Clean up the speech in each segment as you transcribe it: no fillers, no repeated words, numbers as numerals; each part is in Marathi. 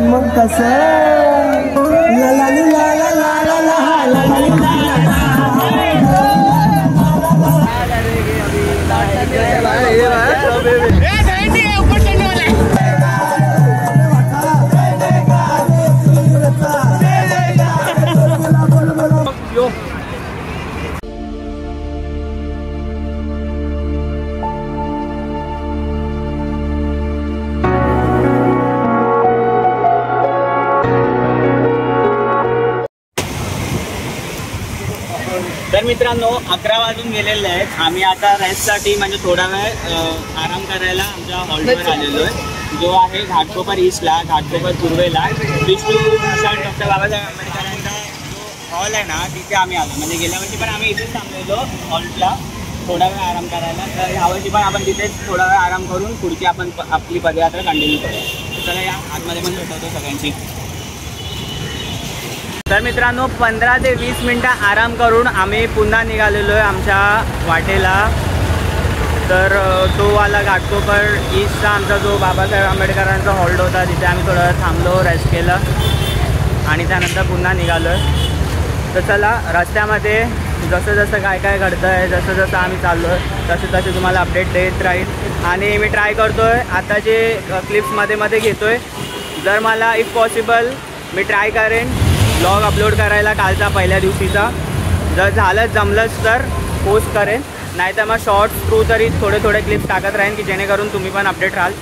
मग कसं तर मित्रांनो 11 वाजून गेलेले आहेत. आम्ही आता रेस्टसाठी म्हणजे थोडा वेळ आराम करायला आमच्या हॉलवर आलेलो आहे, जो आहे घाटकोपर ईस्टला, घाटकोपर पूर्वेला विष्णू भूषण डॉक्टर बाबासाहेब आंबेडकरांचा जो हॉल आहे ना, तिथे आम्ही आलो. म्हणजे गेल्या वर्षी पण आम्ही इथेच थांबलेलो हॉलला थोडा वेळ आराम करायला. तर यावर्षी पण आपण तिथेच थोडा वेळ आराम करून पुढची आपण आपली पदयात्रा कंटिन्यू करूया. चला या आतमध्ये पण भेटवतो सगळ्यांची. तर मित्रांनो 15 ते 20 मिनटं आराम करून आम्ही पुन्हा निघालेलो आहे आमच्या वाटेला. तर तो वाला घाटकोपर ईस्टचा आमचा जो बाबासाहेब आंबेडकरांचा हॉल्ट होता, तिथे आम्ही थोडं थांबलो, रेस्ट केलं आणि त्यानंतर पुन्हा निघालो आहे. तर चला रस्त्यामध्ये जसं जसं काय काय घडतं आहे, जसं जसं आम्ही चाललो आहे तसे तसे तुम्हाला अपडेट देत राहील. आणि मी ट्राय करतो आहे आता जे क्लिप्स मध्ये घेतो आहे, जर मला इफ पॉसिबल मी ट्राय करेन ब्लॉग अपलोड करायला कालचा पहिल्या दिवशीचा. जर झालं जमलंच तर पोस्ट करेन, नाहीतर मग शॉर्ट्स थ्रू तरी थोडे थोडे क्लिप्स टाकत राहीन की जेणेकरून तुम्ही पण अपडेट राहाल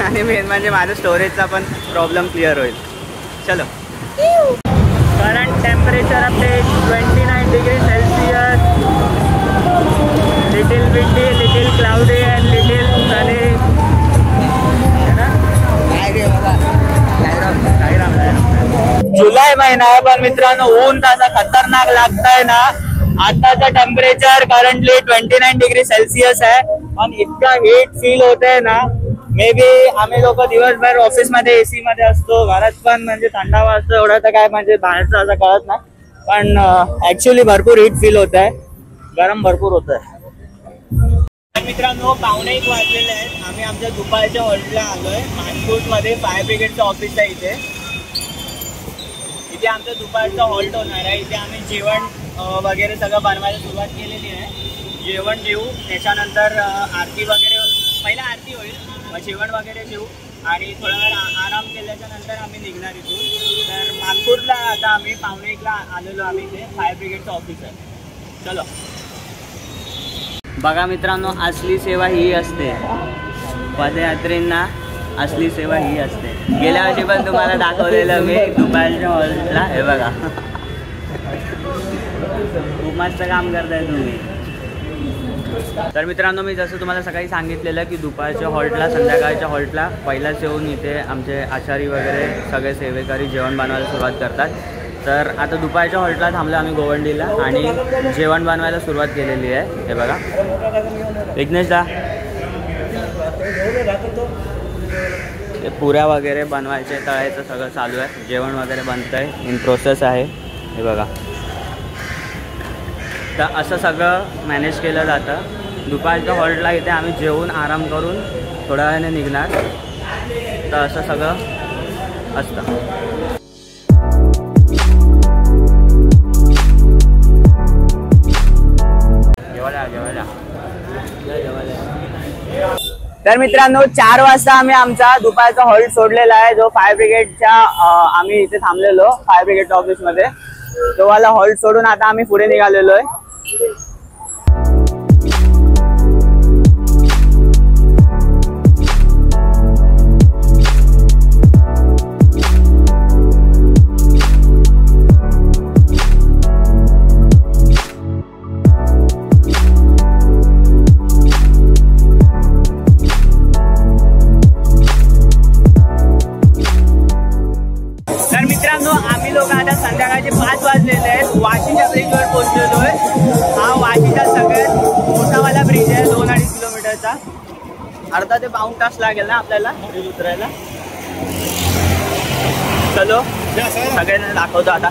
आणि मेन म्हणजे माझं स्टोरेजचा पण प्रॉब्लेम क्लिअर होईल. चलो. Current temperature update 29 degree Celsius, little windy, little cloudy and little sunny. जुलै महिना आहे पण मित्रांनो ऊन तसा खतरनाक लागतंय ना. आताचं टेम्परेचर करंटली 29 डिग्री सेल्सियस आहे, पण इतका हीट फील होतंय ना. मे बी आम्ही लोक दिवसभर ऑफिसमध्ये एसी मध्ये असतो, घरात पण म्हणजे थंडावा असतो, एवढं तर काय म्हणजे बाहेरचं असं कळत नाही, पण ऍक्च्युली भरपूर हीट फील होत आहे, गरम भरपूर होत आहे. मित्रांनो 1:15 वाजलेले आहेत. आम्ही आमच्या दुपारच्या हॉल्टला आलोय. मानपूरमध्ये फायर ब्रिगेडचं ऑफिस आहे. इथे आमचं दुपारचं हॉल्ट होणार आहे. इथे आम्ही जेवण वगैरे सगळं बनवायला सुरुवात केलेली आहे. जेवण जेवू, त्याच्यानंतर आरती वगैरे, पहिला आरती होईल, मग जेवण वगैरे जेवू आणि थोडा वेळ आराम केल्याच्या नंतर आम्ही निघणार इथून. तर मानपूरला आता आम्ही 1:15 आलेलो. आम्ही इथे फायर ब्रिगेडचं ऑफिस आहे. चलो. बघा मित्रांनो, असली सेवा ही असते, पदयात्रींना असली सेवा ही असते. गेल्या वर्षी पण तुम्हाला दाखवलेलं मी दुपारच्या हॉलला. हे बघा खूप मस्त काम करताय तुम्ही. तर मित्रांनो मी जसं तुम्हाला सकाळी सांगितलेलं की दुपारच्या हॉल्टला, संध्याकाळच्या हॉल्टला पहिलाच येऊन इथे आमचे आचारी वगैरे सगळे सेवेकरी जेवण बनवायला सुरुवात करतात. तर आता दुपारच्या हॉल्टला थांबलो आम्ही गोवंडीला आणि जेवण बनवायला सुरुवात केलेली आहे. हे बघा विघ्नेश दा, ते पुऱ्या वगैरे बनवायचे, तळायचं सगळं चालू आहे. जेवण वगैरे बनतं आहे, इन प्रोसेस आहे. हे बघा. तर असं सगळं मॅनेज केलं जातं. दुपारच्या हॉल्टला इथे आम्ही जेवून आराम करून थोड्या वेळाने निघणार. तर असं सगळं असतं. तर मित्रांनो 4 वाजता आम्ही आमचा दुपारचा हॉल्ट सोडलेला आहे, जो फायर ब्रिगेडच्या आम्ही इथे थांबलेलो फायर ब्रिगेडच्या ऑफिसमध्ये. तो वाला हॉल्ट सोडून आता आम्ही पुढे निघालेलो आहे. आम्ही लोक आता संध्याकाळचे 5 वाजलेले आहेत. वाशीच्या ब्रिजवर पोहोचलेलो आहे. हा वाशीचा सगळ्यात मोठावाला ब्रिज आहे, 2-2.5 किलोमीटरचा. अर्धा ते पाऊण तास लागेल ना आपल्याला ब्रिज उतरायला. चलो सगळ्यांना दाखवतो आता.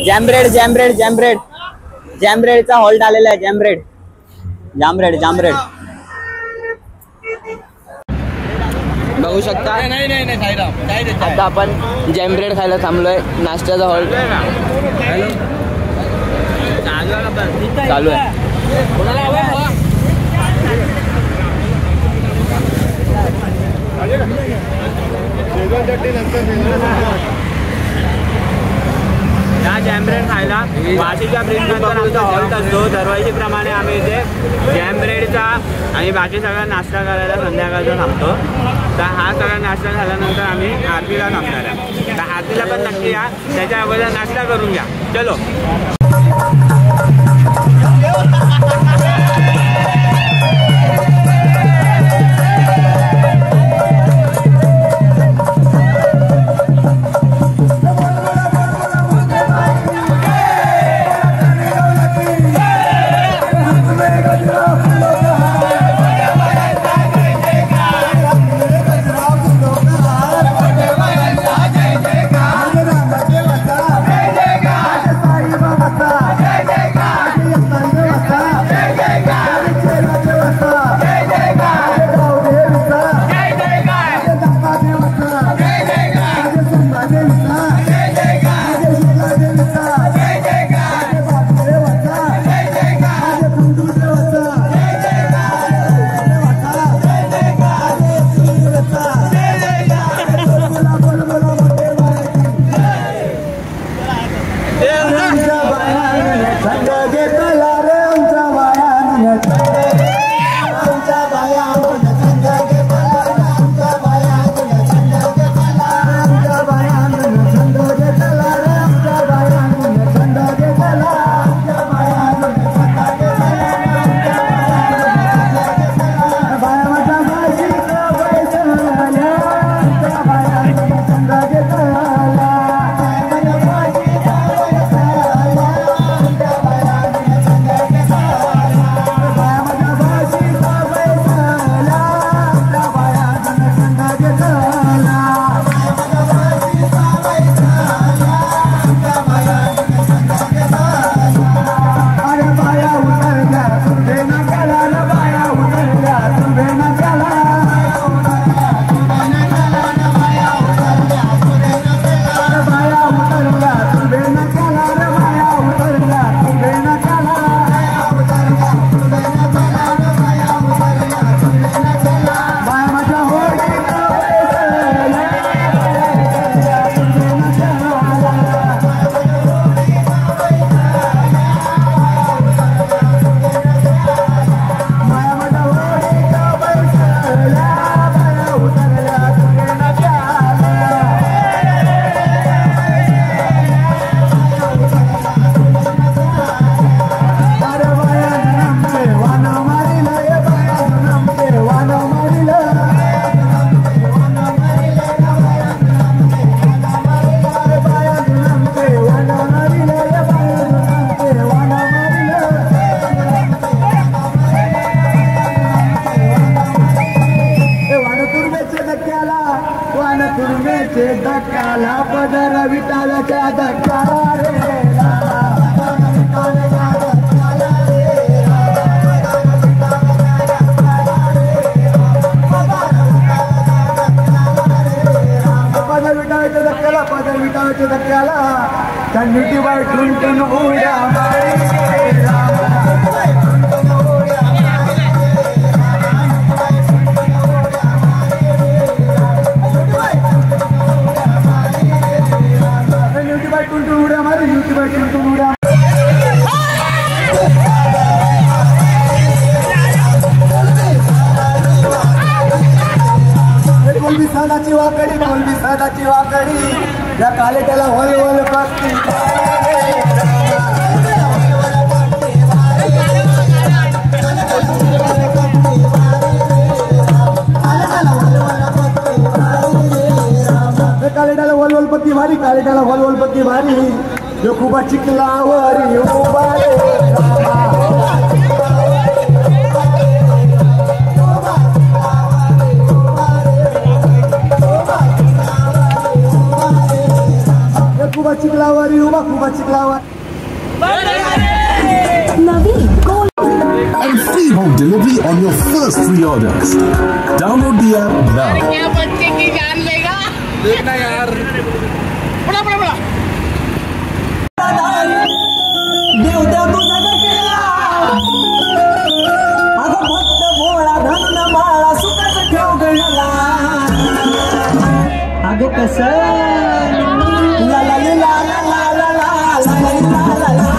जॅमब्रेड जॅमब्रेड जॅमब्रेड जॅमब्रेडचा हॉल्ट आलेला आहे. जॅमब्रेड जामब्रेड जामब्रेड बघू शकता. आता आपण जॅमब्रेड खायला थांबलोय. नाश्त्याचा हॉल्ट चालू आहे. या जॅमब्रेड खायला वाशीच्या ब्रिजनंतर आमचा हॉल्ट असतो. दरवर्षीप्रमाणे आम्ही इथे जॅमब्रेडचा आणि बाकी सगळा नाश्ता करायला संध्याकाळचा थांबतो. तर हा सगळा नाश्ता झाल्यानंतर आम्ही आरतीला थांबणार आहे. तर आरतीला पण नक्की या. त्याच्या अगोदर नाश्ता करून घ्या. चलो. धक्काला पदर विटाळाच्या धक्काला रे पदर विटाळाच्या धक्क्याला थंडी बाय ठुणठुण उड्या सादाची वाकडी कोलबी सादाची वाकडी या कालेट्याला वल वल करती कालेट्याला वलवल पत्ती भारी कालेट्याला वलवल पत्ती भारी यो खूप चिखलावर उभा खूप चिखलावर उभा खूप चिखलावर and free home delivery on your first 3 orders. Download the app now. क्या बच्चे की जान लेगा देखना यार बड़ा बड़ा बड़ा देवता तुझा केला अगं भक्त भोळा धन माळा सुखाचं ठेव गळला अगं कसं ला ला ला ला ला ला ला ला ला ला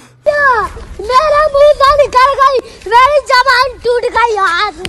मेरा मुंह का निकल गई मेरी जबान टूट गई यार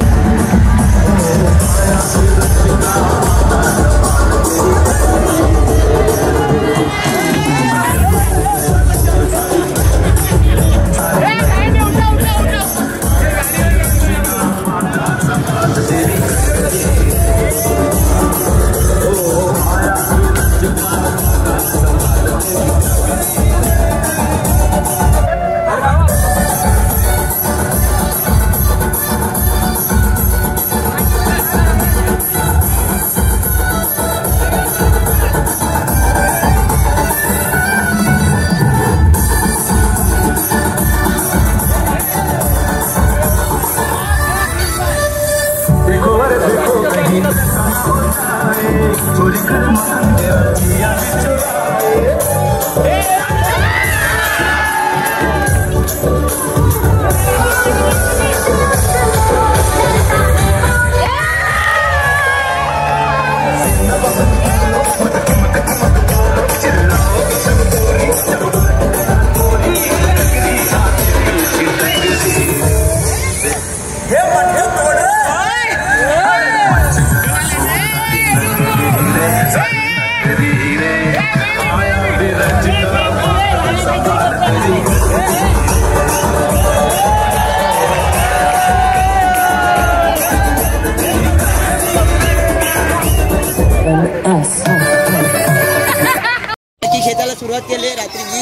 शेताला सुरुवात केली रात्रीची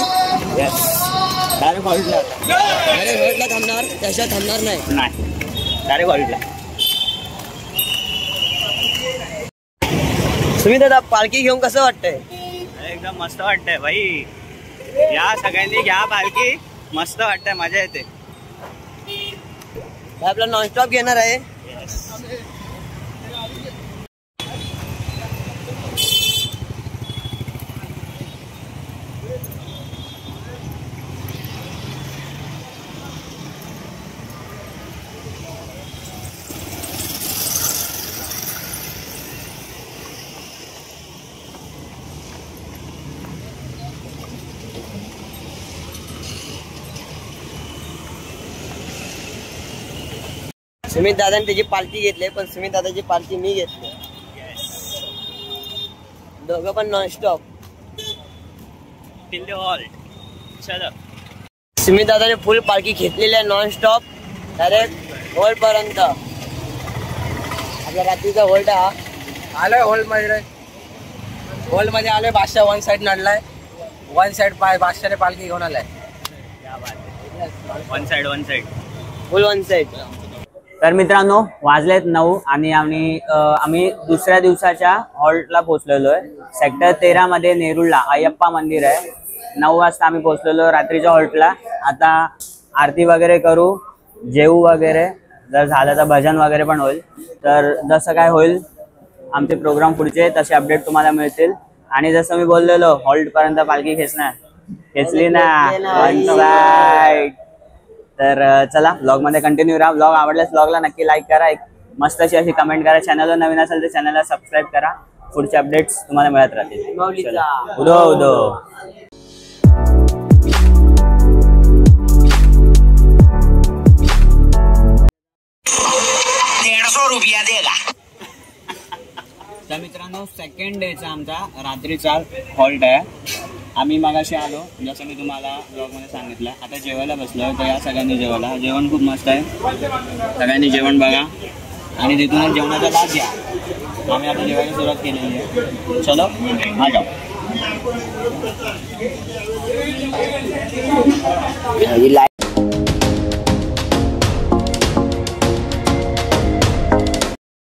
डायरेक्ट हॉल्टला थांबणार त्याच्यात थांबणार नाही. डायरेक्ट हॉल्टला. तुम्ही दादा पालखी घेऊन कसं वाटतंय? एकदम मस्त वाटतंय भाई. या सगळ्यांनी घ्या पालखी. मस्त वाटतंय, मजा येते. आपला नॉनस्टॉप घेणार आहे. सुमित दादाने त्याची पालखी घेतली, पण सुमित दादाची पालखी मी घेतली. दोघं पण नॉनस्टॉप. चलो. सुमित दादाने फुल पालखी घेतलेली आहे नॉनस्टॉप डायरेक्ट होल्ड पर्यंत. आपला रात्रीचा होल्ड हा आलोय होल्ड मध्ये. होल्ड मध्ये आलोय. बादशाह वन साइड नडलाय. वन साइड बादशाहने पालखी घेऊन आलाय. वन साइड फुल वन साइड. तर मित्रांनो वाजलेत 9 आणि आम्ही दुसऱ्या दिवसाच्या हॉल्टला पोहोचलेलो आहे. सेक्टर 13 मध्ये नेरुळला अय्यप्पा मंदिर आहे. 9 वाजता आम्ही पोहोचलेलो रात्रीच्या हॉल्टला. आता आरती वगैरे करू, जेवू वगैरे, जर झालं तर भजन वगैरे पण होईल. तर जसं काय होईल आमचे प्रोग्राम पुढचे तसे अपडेट तुम्हाला मिळतील. आणि जसं मी बोललेलो हॉल्टपर्यंत पालखी खेचली ना वन साइड. तर चला ब्लॉगमध्ये कंटिन्यू राहा. ब्लॉग आवडल्यास ब्लॉगला नक्की लाईक करा, एक मस्तशी अशी कमेंट करा. चॅनलवर नवीन असेल तर चॅनलला सबस्क्राईब करा. पुढचे अपडेट्स तुम्हाला मिळत राहतील. उदो उदो. तर मित्रांनो सेकंड डेचा आमचा रात्रीचा हॉल्ट आहे. आम्ही मगाशी आलो, जसं मी तुम्हाला ब्लॉगमध्ये सांगितलं. आता जेवायला बसलो, तर या सगळ्यांनी जेवायला. जेवण खूप मस्त आहे. सगळ्यांनी जेवण बघा आणि तिथूनच जेवणाचा लाभ घ्या. आम्ही आता जेवायला सुरुवात केलेली आहे. चलो आ जाओ.